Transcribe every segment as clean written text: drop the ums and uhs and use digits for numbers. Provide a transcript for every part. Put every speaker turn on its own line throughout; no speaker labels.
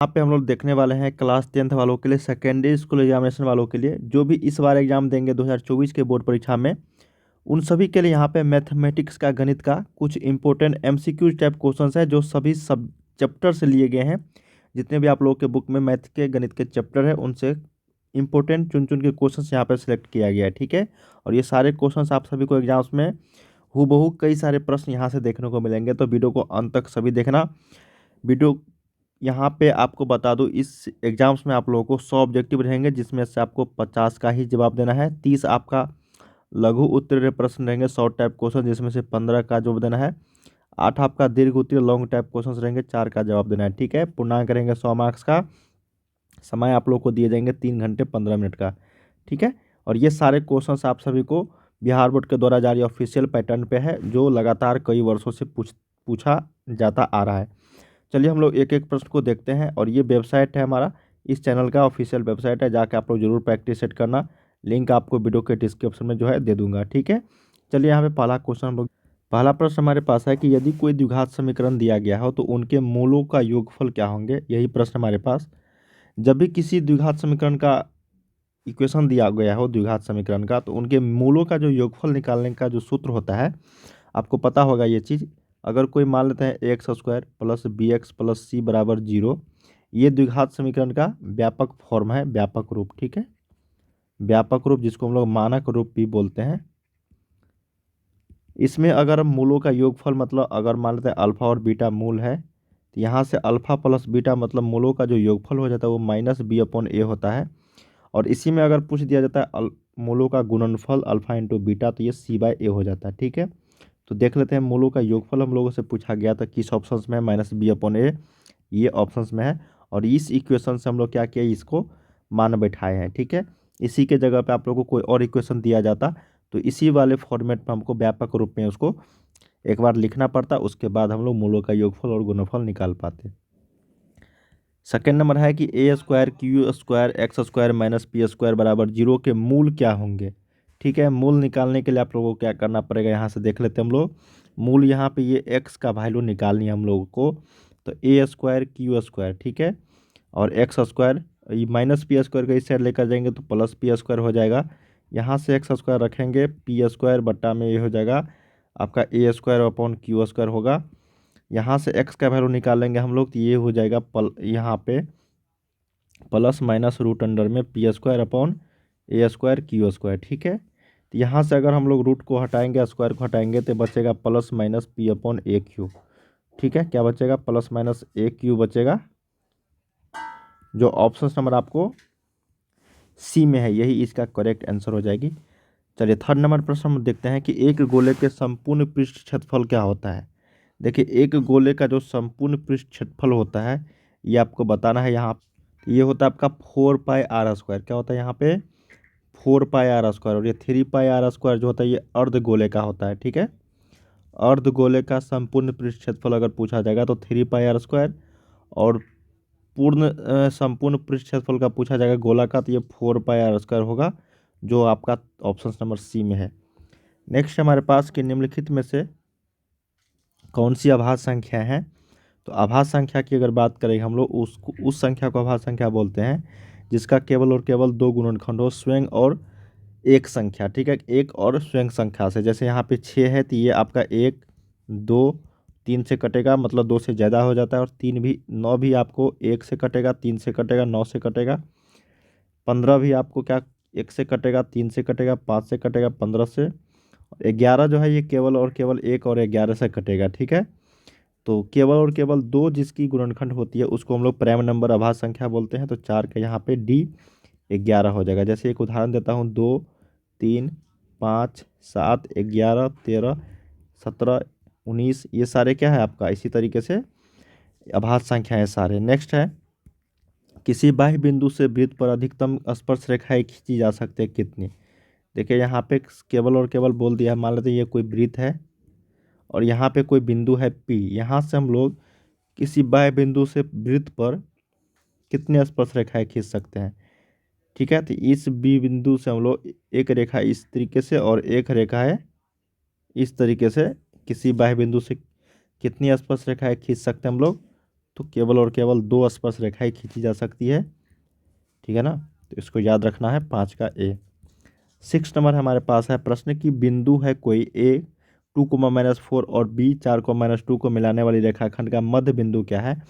यहाँ पे हम लोग देखने वाले हैं क्लास 10th वालों के लिए, सेकेंडरी स्कूल एग्जामिनेशन वालों के लिए, जो भी इस बार एग्जाम देंगे 2024 के बोर्ड परीक्षा में, उन सभी के लिए यहाँ पे मैथमेटिक्स का, गणित का कुछ इंपॉर्टेंट एमसीक्यू टाइप क्वेश्चंस है जो सभी सब चैप्टर से लिए गए हैं। जितने भी आप लोगों के बुक में मैथ के, गणित के चैप्टर है, उनसे इंपॉर्टेंट चुन चुन के क्वेश्चंस यहाँ पे सिलेक्ट किया गया है। ठीक है, और ये सारे क्वेश्चंस आप सभी को एग्जाम्स में हूबहू कई सारे प्रश्न यहाँ से देखने को मिलेंगे, तो वीडियो को अंत तक सभी देखना। वीडियो यहाँ पे आपको बता दूं, इस एग्जाम्स में आप लोगों को 100 ऑब्जेक्टिव रहेंगे, जिसमें से आपको 50 का ही जवाब देना है। 30 आपका लघु उत्तरीय प्रश्न रहेंगे, शॉर्ट टाइप क्वेश्चन, जिसमें से 15 का जवाब देना है। 8 आपका दीर्घ उत्तरीय लॉन्ग टाइप क्वेश्चन रहेंगे, 4 का जवाब देना है। ठीक है, पूर्णांक रहेंगे 100 मार्क्स का। समय आप लोग को दिए जाएंगे 3 घंटे 15 मिनट का। ठीक है, और ये सारे क्वेश्चंस आप सभी को बिहार बोर्ड के द्वारा जारी ऑफिशियल पैटर्न पे है, जो लगातार कई वर्षों से पूछा जाता आ रहा है। चलिए हम लोग एक एक प्रश्न को देखते हैं, और ये वेबसाइट है हमारा, इस चैनल का ऑफिशियल वेबसाइट है, जाके आप लोग जरूर प्रैक्टिस सेट करना। लिंक आपको वीडियो के डिस्क्रिप्शन में जो है दे दूंगा। ठीक है, चलिए यहाँ पे पहला क्वेश्चन हम लोग, पहला प्रश्न हमारे पास है कि यदि कोई द्विघात समीकरण दिया गया हो तो उनके मूलों का योगफल क्या होंगे। यही प्रश्न हमारे पास। जब भी किसी द्विघात समीकरण का इक्वेशन दिया गया हो, द्विघात समीकरण का, तो उनके मूलों का जो योगफल निकालने का जो सूत्र होता है, आपको पता होगा ये चीज़। अगर कोई मान लेते हैं x square plus b x plus c बराबर 0, ये द्विघात समीकरण का व्यापक फॉर्म है, व्यापक रूप। ठीक है, व्यापक रूप, जिसको हम लोग मानक रूप भी बोलते हैं। इसमें अगर मूलों का योगफल, मतलब अगर मान लेते हैं अल्फा और बीटा मूल है, तो यहाँ से अल्फा प्लस बीटा मतलब मूलों का जो योगफल हो जाता है वो माइनस बी अपॉन ए होता है। और इसी में अगर पूछ दिया जाता है मूलों का गुणनफल अल्फा इंटू बीटा, तो ये सी बाय ए हो जाता है। ठीक है, तो देख लेते हैं मूलों का योगफल हम लोगों से पूछा गया था किस ऑप्शंस में है, माइनस बी अपॉन ए, ये ऑप्शंस में है। और इस इक्वेशन से हम लोग क्या किया, इसको मान बैठाए हैं। ठीक है, इसी के जगह पे आप लोगों को कोई और इक्वेशन दिया जाता, तो इसी वाले फॉर्मेट में हमको व्यापक रूप में उसको एक बार लिखना पड़ता, उसके बाद हम लोग मूलों का योगफल और गुणनफल निकाल पाते। सेकेंड नंबर है कि a square q square x square minus p square बराबर 0 के मूल क्या होंगे। ठीक है, मूल निकालने के लिए आप लोगों को क्या करना पड़ेगा, यहाँ से देख लेते हैं हम लोग। मूल यहाँ पे ये एक्स का वैल्यू निकालनी है हम लोगों को, तो ए स्क्वायर क्यू स्क्वायर, ठीक है, और एक्स स्क्वायर, ये माइनस पी स्क्वायर का इस साइड लेकर जाएंगे तो प्लस पी स्क्वायर हो जाएगा। यहाँ से एक्स स्क्वायर रखेंगे, पी स्क्वायर बट्टा में ये हो जाएगा आपका ए स्क्वायर अपॉन क्यू स्क्वायर होगा। यहाँ से x का वैल्यू निकालेंगे हम लोग, तो ये हो जाएगा यहाँ पे प्लस माइनस रूट अंडर में पी स्क्वायर अपॉन ए स्क्वायर क्यू स्क्वायर। ठीक है, तो यहाँ से अगर हम लोग रूट को हटाएंगे, स्क्वायर को हटाएंगे, तो बचेगा प्लस माइनस पी अपॉन ए क्यू। ठीक है, क्या बचेगा, प्लस माइनस ए क्यू बचेगा, जो ऑप्शन नंबर आपको सी में है, यही इसका करेक्ट आंसर हो जाएगी। चलिए थर्ड नंबर प्रश्न हम देखते हैं कि एक गोले के संपूर्ण पृष्ठ क्षेत्रफल क्या होता है। देखिए, एक गोले का जो संपूर्ण पृष्ठ क्षेत्रफल होता है, ये आपको बताना है। यहाँ ये होता है आपका 4 पाई r स्क्वायर। क्या होता है यहाँ पे, 4 पाई r स्क्वायर। और ये 3 पाई r स्क्वायर जो होता है, ये अर्ध गोले का होता है। ठीक है, अर्ध गोले का संपूर्ण पृष्ठ क्षेत्रफल अगर पूछा जाएगा तो 3 पाई r स्क्वायर, और पूर्ण संपूर्ण पृष्ठ क्षेत्रफल का पूछा जाएगा गोला का, तो ये 4 पाई r स्क्वायर होगा, जो आपका ऑप्शन नंबर सी में है। नेक्स्ट हमारे पास कि निम्नलिखित में से कौन सी अभाज्य संख्या है। तो अभाज्य संख्या की अगर बात करें हम लोग, उस संख्या को अभाज्य संख्या बोलते हैं जिसका केवल और केवल 2 गुणनखंड हो, स्वयं और एक संख्या। ठीक है, एक और स्वयं संख्या से। जैसे यहाँ पे 6 है, तो ये आपका 1 2 3 से कटेगा, मतलब 2 से ज़्यादा हो जाता है। और 3 भी, 9 भी आपको 1 से कटेगा, 3 से कटेगा, 9 से कटेगा। 15 भी आपको क्या 1 से कटेगा, 3 से कटेगा, 5 से कटेगा, 15 से। 11 जो है ये केवल और केवल 1 और 11 से कटेगा। ठीक है, तो केवल और केवल 2 जिसकी गुणनखंड होती है उसको हम लोग प्राइम नंबर अभाज्य संख्या बोलते हैं। तो 4 का यहाँ पे डी 11 हो जाएगा। जैसे एक उदाहरण देता हूँ, 2 3 5 7 11 13 17 19, ये सारे क्या है आपका इसी तरीके से अभाज्य संख्या है सारे। नेक्स्ट है, किसी बाह्य बिंदु से वृत्त पर अधिकतम स्पर्श रेखाएं खींची जा सकती है कितनी। देखिए यहाँ पे केवल और केवल बोल दिया है, मान लेते हैं ये कोई वृत्त है और यहाँ पे कोई बिंदु है P। यहाँ से हम लोग किसी बाह्य बिंदु से वृत्त पर कितने स्पर्श रेखाएं खींच सकते हैं। ठीक है, तो इस बी बिंदु से हम लोग एक रेखा इस तरीके से और एक रेखा है इस तरीके से, किसी बाह्य बिंदु से कितनी स्पर्श रेखाएं खींच सकते हैं हम लोग, तो केवल और केवल 2 स्पर्श रेखाएं खींची जा सकती है, ठीक है ना। तो इसको याद रखना है 5 का ए। 6 नंबर हमारे पास है प्रश्न की बिंदु है कोई ए 2, -4 और बी 4, -2 को मिलाने वाली रेखाखंड का मध्य बिंदु क्या है।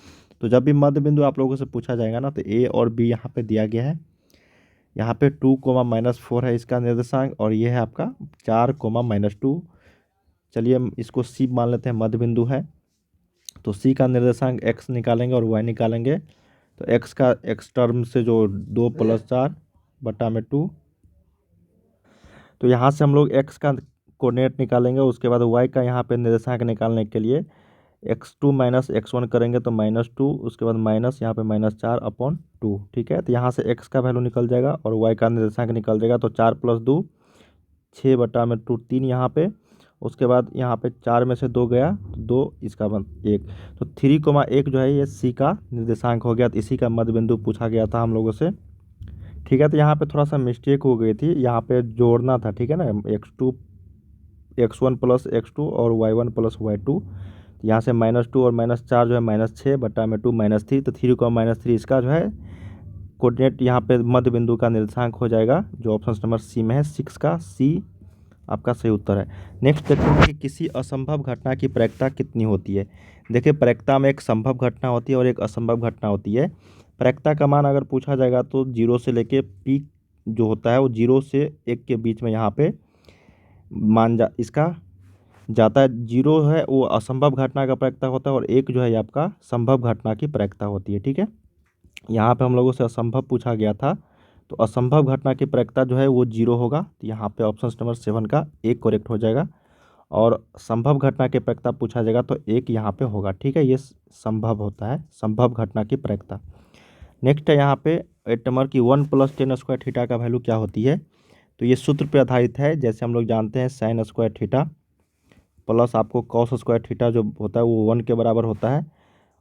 तो जब भी मध्य बिंदु आप लोगों से पूछा जाएगा ना, तो ए और बी यहाँ पे दिया गया है। यहाँ पे 2, -4 है इसका निर्देशांक, और ये है आपका 4, -2। चलिए हम इसको सी मान लेते हैं, मध्य बिंदु है। तो सी का निर्देशांक एक्स निकालेंगे और वाई निकालेंगे। तो एक्स का एक्स टर्म से जो 2+4/2। तो यहाँ से हम लोग एक्स का कोऑर्डिनेट निकालेंगे, उसके बाद वाई का यहाँ पे निर्देशांक निकालने के लिए x2 - x1 करेंगे तो -2, उसके बाद माइनस यहाँ पे -4/2, ठीक है। तो यहाँ से x का वैल्यू निकल जाएगा और y का निर्देशांक निकल जाएगा। तो 4+2 6/2 3 यहाँ पे, उसके बाद यहाँ पे 4 में से 2 गया तो 2, इसका 1। तो 3,1 जो है ये सी का निर्देशांक हो गया। तो इसी का मध्य बिंदु पूछा गया था हम लोगों से, ठीक है। तो यहाँ पे थोड़ा सा मिस्टेक हो गई थी, यहाँ पे जोड़ना था, ठीक है ना, x1 + x2 और y1 + y2। यहाँ से -2 और -4 जो है -6/2 -3। तो 3, इसका जो है कोऑर्डिनेट यहाँ पे मध्य बिंदु का निर्देशांक हो जाएगा, जो ऑप्शन नंबर सी में है। 6 का सी आपका सही उत्तर है। नेक्स्ट देखते हैं कि किसी असंभव घटना की प्रायिकता कितनी होती है। देखिए प्रायिकता में एक संभव घटना होती है और एक असंभव घटना होती है। प्रायिकता का मान अगर पूछा जाएगा तो 0 से लेके पीक जो होता है वो 0 से 1 के बीच में यहाँ पे इसका जाता है। 0 है वो असंभव घटना का प्रायिकता होता है और 1 जो है ये आपका संभव घटना की प्रायिकता होती है, ठीक है। यहाँ पे हम लोगों से असंभव पूछा गया था, तो असंभव घटना की प्रायिकता जो है वो 0 होगा। तो यहाँ पे ऑप्शन नंबर 7 का 1 करेक्ट हो जाएगा। और संभव घटना की प्रायिकता पूछा जाएगा तो 1 यहाँ पे होगा, ठीक है। ये संभव होता है, संभव घटना की प्रायिकता। नेक्स्ट है यहाँ पे 8 नंबर की 1 + tan² थीटा का वैल्यू क्या होती है। तो ये सूत्र पे आधारित है, जैसे हम लोग जानते हैं sin² थीटा प्लस आपको cos² थीटा जो होता है वो 1 के बराबर होता है।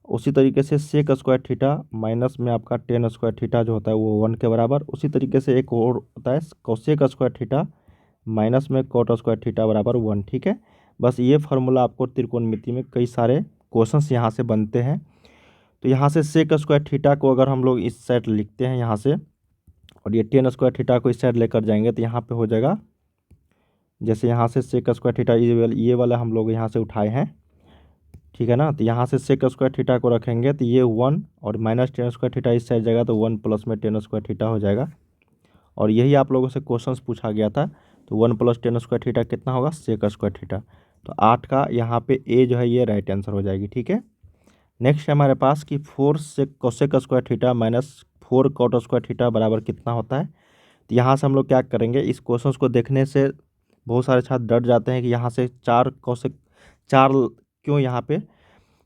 उसी तरीके से sec² थीटा माइनस में आपका tan² थीटा जो होता है वो 1 के बराबर। उसी तरीके से एक और होता है cosec² थीटा माइनस में cot² थीटा बराबर 1, ठीक है। बस ये फार्मूला आपको त्रिकोणमिति में कई सारे क्वेश्चंस यहाँ से बनते हैं। तो यहाँ से sec² थीटा को अगर हम लोग इस साइड लिखते हैं यहाँ से, और ये tan² थीटा को इस साइड लेकर जाएंगे तो यहाँ पे हो जाएगा, जैसे यहाँ से sec² थीटा ये वाला हम लोग यहाँ से उठाए हैं, ठीक है ना। तो यहाँ से sec² थीटा को रखेंगे तो ये 1 और माइनस tan² थीटा इस साइड जाएगा तो 1 प्लस में tan² थीटा हो जाएगा। और यही आप लोगों से क्वेश्चंस पूछा गया था। तो 1 + tan² थीटा कितना होगा, sec² थीटा। तो 8 का यहाँ पे ए जो है ये राइट आंसर हो जाएगी, ठीक है। नेक्स्ट है हमारे पास कि 4 cosec² थीटा -4 cot² थीटा बराबर कितना होता है। तो यहाँ से हम लोग क्या करेंगे, इस क्वेश्चन को देखने से बहुत सारे छात्र डर जाते हैं कि यहाँ से 4 क्यों यहाँ पे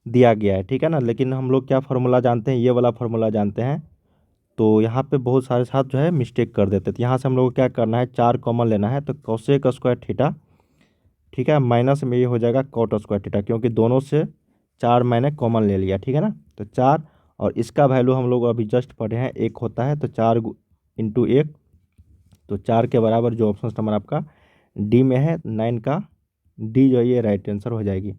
दिया गया है, ठीक है ना। लेकिन हम लोग क्या फार्मूला जानते हैं, ये वाला फार्मूला जानते हैं। तो यहाँ पे बहुत सारे छात्र जो है मिस्टेक कर देते हैं। तो यहाँ से हम लोग को क्या करना है, 4 कॉमन लेना है। तो cosec² थीटा, ठीक है, माइनस में ये हो जाएगा cot² थीटा, क्योंकि दोनों से 4 मैंने कॉमन ले लिया, ठीक है ना। तो 4 और इसका वैल्यू हम लोग अभी जस्ट पढ़े हैं 1 होता है। तो 4 × 1, तो 4 के बराबर जो ऑप्शन नंबर आपका डी में है 9 का डी जो है ये राइट आंसर हो जाएगी।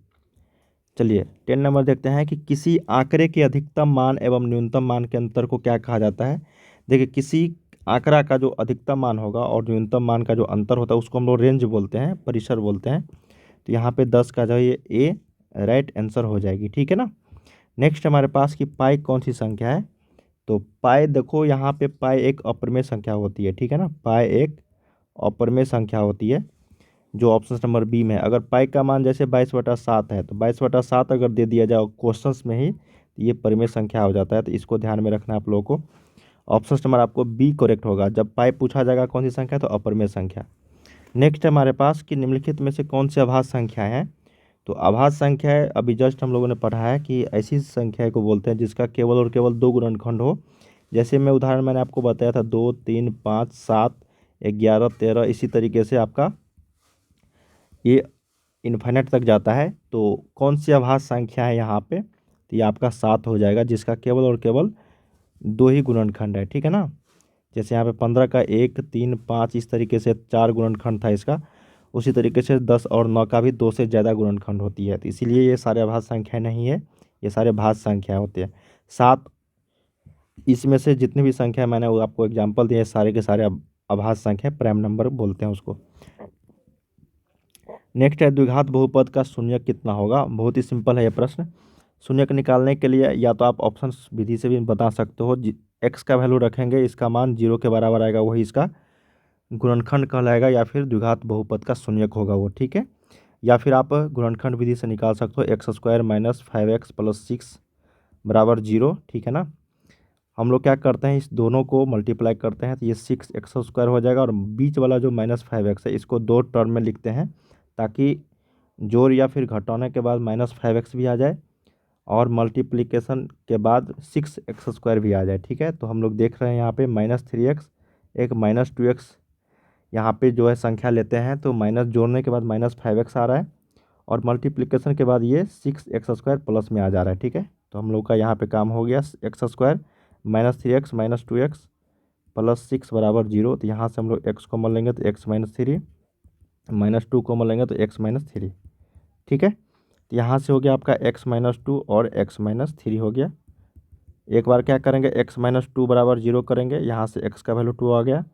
चलिए 10 नंबर देखते हैं कि किसी आंकड़े के अधिकतम मान एवं न्यूनतम मान के अंतर को क्या कहा जाता है। देखिए किसी आंकड़ा का जो अधिकतम मान होगा और न्यूनतम मान का जो अंतर होता है उसको हम लोग रेंज बोलते हैं, परिसर बोलते हैं। तो यहाँ पे 10 का जो है ये ए राइट आंसर हो जाएगी, ठीक है ना। नेक्स्ट हमारे पास कि पाई कौन सी संख्या है। तो पाई देखो यहाँ पे पाई एक अपरिमेय संख्या होती है, ठीक है ना। पाई एक अपरिमेय संख्या होती है, जो ऑप्शन नंबर बी में है। अगर पाई का मान जैसे 22/7 है तो 22/7 अगर दे दिया जाए क्वेश्चंस में ही तो ये परिमेय संख्या हो जाता है। तो इसको ध्यान में रखना आप लोगों को। ऑप्शन नंबर आपको बी करेक्ट होगा। जब पाई पूछा जाएगा कौन सी संख्या तो अपरिमेय संख्या। नेक्स्ट हमारे पास कि निम्नलिखित में से कौन सी अभाज्य संख्या है। तो अभाज्य संख्या है, अभी जस्ट हम लोगों ने पढ़ा है कि ऐसी संख्या को बोलते हैं जिसका केवल और केवल 2 गुणनखंड हो। जैसे मैं उदाहरण मैंने आपको बताया था 2, 3, 5, 7, 11, 13, इसी तरीके से आपका ये इन्फिनिट तक जाता है। तो कौन सी अभाज्य संख्या है यहाँ पे, तो ये आपका 7 हो जाएगा, जिसका केवल और केवल 2 ही गुणनखंड है, ठीक है ना। जैसे यहाँ पे 15 का 1, 3, 5 इस तरीके से 4 गुणनखंड था इसका। उसी तरीके से 10 और 9 का भी 2 से ज़्यादा गुणनखंड होती है। तो इसीलिए ये सारे अभाज्य संख्या नहीं है, ये सारे भाज्य संख्या होते हैं। 7 इसमें से जितनी भी संख्या मैंने वो आपको एग्जांपल दिए सारे के सारे अभाज्य संख्या प्राइम नंबर बोलते हैं उसको। नेक्स्ट है द्विघात बहुपद का शून्यक कितना होगा। बहुत ही सिंपल है ये प्रश्न। शून्यक निकालने के लिए या तो आप ऑप्शन विधि से भी बता सकते हो। एक्स का वैल्यू रखेंगे, इसका मान 0 के बराबर आएगा, वही इसका गुणनखंड कहलाएगा, या फिर द्विघात बहुपद का शून्यक होगा वो, ठीक है। या फिर आप गुणनखंड विधि से निकाल सकते हो, x square minus 5x plus 6 बराबर 0, ठीक है ना। हम लोग क्या करते हैं, इस दोनों को मल्टीप्लाई करते हैं तो ये 6x² हो जाएगा, और बीच वाला जो -5x है इसको 2 टर्म में लिखते हैं ताकि जोड़ या फिर घटाने के बाद -5x भी आ जाए और मल्टीप्लिकेशन के बाद 6x² भी आ जाए, ठीक है। तो हम लोग देख रहे हैं यहाँ पे -3x एक -2x यहाँ पे जो है संख्या लेते हैं, तो माइनस जोड़ने के बाद -5x आ रहा है और मल्टीप्लिकेशन के बाद ये 6x² प्लस में आ जा रहा है, ठीक है। तो हम लोग का यहाँ पे काम हो गया, x² -3x -2x प्लस 6 बराबर 0। तो यहाँ से हम लोग x कॉमन लेंगे तो x -3 -2 कॉमन लेंगे तो x -3, ठीक है। तो यहाँ से हो गया आपका x -2 और x -3 हो गया। एक बार क्या करेंगे, x -2 बराबर 0 करेंगे, यहाँ से x का वैल्यू 2 आ गया,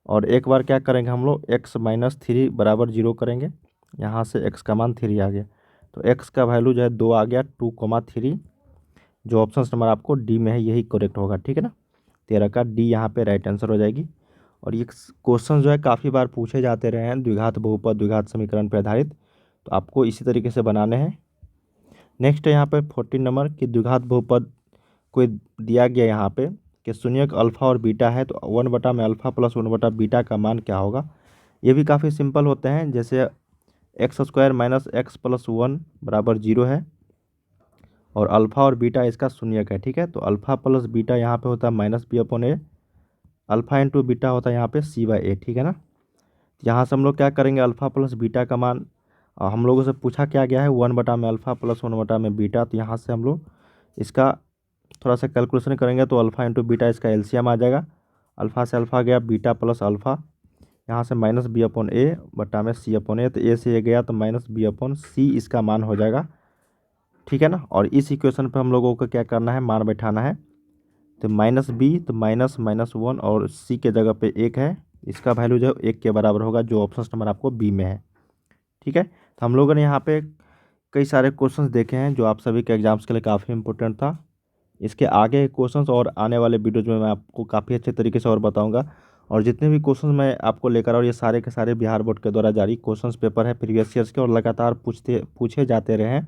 और एक बार क्या करेंगे हम लोग x -3 बराबर 0 करेंगे, यहाँ से x का मान 3 आ गया, तो x का वैल्यू जो है 2 आ गया, 2,3। जो ऑप्शन नंबर आपको डी में है यही करेक्ट होगा, ठीक है ना। 13 का डी यहाँ पे राइट आंसर हो जाएगी। और ये क्वेश्चन जो है काफ़ी बार पूछे जाते रहे हैं द्विघात बहुपद द्विघात समीकरण पर आधारित, तो आपको इसी तरीके से बनाने हैं। नेक्स्ट है यहाँ पे 14 नंबर की द्विघात बहुपद कोई दिया गया यहाँ पे कि शून्यक अल्फा और बीटा है, तो 1 में अल्फा प्लस 1 बीटा का मान क्या होगा। ये भी काफ़ी सिंपल होते हैं, जैसे x² माइनस x प्लस 1 बराबर 0 है और अल्फ़ा और बीटा इसका शून्यक है, ठीक है। तो अल्फ़ा प्लस बीटा यहाँ पे होता है -b/a, अल्फ़ा इंटू बीटा होता है यहाँ पे c/a, ठीक है ना। यहाँ से हम लोग क्या करेंगे, अल्फ़ा प्लस बीटा का मान हम लोगों से पूछा क्या गया है 1 में अल्फ़ा प्लस 1 में बीटा, तो यहाँ से हम लोग इसका थोड़ा सा कैलकुलेशन करेंगे तो अल्फ़ा इंटू बीटा इसका एलसीएम आ जाएगा। अल्फ़ा से अल्फ़ा गया, बीटा प्लस अल्फ़ा, यहाँ से -b/a बटा में c/a, तो a से a गया तो -b/c इसका मान हो जाएगा, ठीक है ना। और इस इक्वेशन पे हम लोगों को क्या करना है, मान बैठाना है, तो -b तो -1 और c के जगह पे 1 है, इसका वैल्यू जो है 1 के बराबर होगा, जो ऑप्शन नंबर आपको बी में है, ठीक है। तो हम लोगों ने यहाँ पे कई सारे क्वेश्चंस देखे हैं जो आप सभी के एग्जाम्स के लिए काफ़ी इंपॉर्टेंट था। इसके आगे क्वेश्चंस और आने वाले वीडियोज में मैं आपको काफ़ी अच्छे तरीके से और बताऊंगा। और जितने भी क्वेश्चंस मैं आपको लेकर और ये सारे के सारे बिहार बोर्ड के द्वारा जारी क्वेश्चंस पेपर है प्रीवियस ईयर्स के, और लगातार पूछे जाते रहे हैं,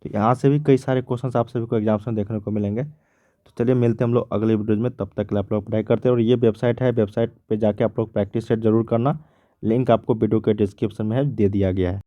तो यहाँ से भी कई सारे क्वेश्चंस आप सभी को एग्जाम्स में देखने को मिलेंगे। तो चलिए मिलते हैं हम लोग अगले वीडियोज में, तब तक के लिए आप लोग पढ़ाई करते हैं। और ये वेबसाइट है, वेबसाइट पर जाके आप लोग प्रैक्टिस सेट जरूर करना, लिंक आपको वीडियो के डिस्क्रिप्शन में है दे दिया गया है।